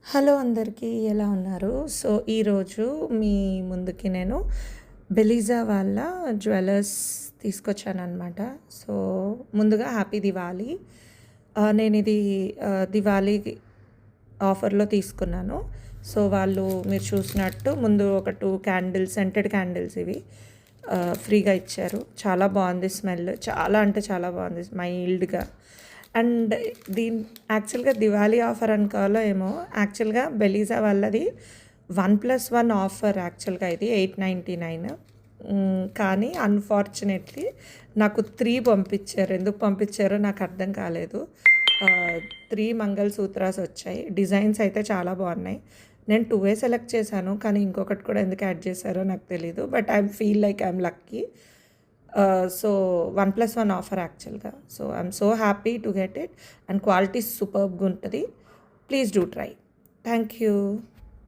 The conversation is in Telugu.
హలో అందరికీ ఎలా ఉన్నారు? సో, ఈరోజు మీ ముందుకి నేను బెలీజా వాళ్ళ జ్యువెలర్స్ తీసుకొచ్చాననమాట. సో, ముందుగా హ్యాపీ దివాళీ. నేనిది దివాళీ ఆఫర్‌లో తీసుకున్నాను. సో, వాళ్ళు మీరు చూసినట్టు ముందు ఒక 2 క్యాండిల్స్ సెంటెడ్ క్యాండిల్స్ ఇవి ఫ్రీగా ఇచ్చారు. చాలా బావుంది స్మెల్. చాలా అంటే చాలా బావుంది. మైల్డ్‌గా. అండ్ యాక్చువల్‌గా దివాళీ ఆఫర్ అనుకోవాలో ఏమో, యాక్చువల్‌గా బెలీజా వాళ్ళది 1+1 ఆఫర్ యాక్చువల్‌గా ఇది 899. కానీ అన్‌ఫార్చునేట్‌లీ నాకు 3 పంపించారు. ఎందుకు పంపించారో నాకు అర్థం కాలేదు. 3 మంగళసూత్రాస్ వచ్చాయి. డిజైన్స్ అయితే చాలా బాగున్నాయి. నేను 2 సెలెక్ట్ చేశాను. కానీ ఇంకొకటి కూడా ఎందుకు యాడ్ చేశారో నాకు తెలీదు. But I feel like I'm lucky. So 1+1 offer యాక్చువల్‌గా. So I'm so happy to get it. And quality సూపర్బ్‌గా ఉంటుంది. Please do try. Thank you.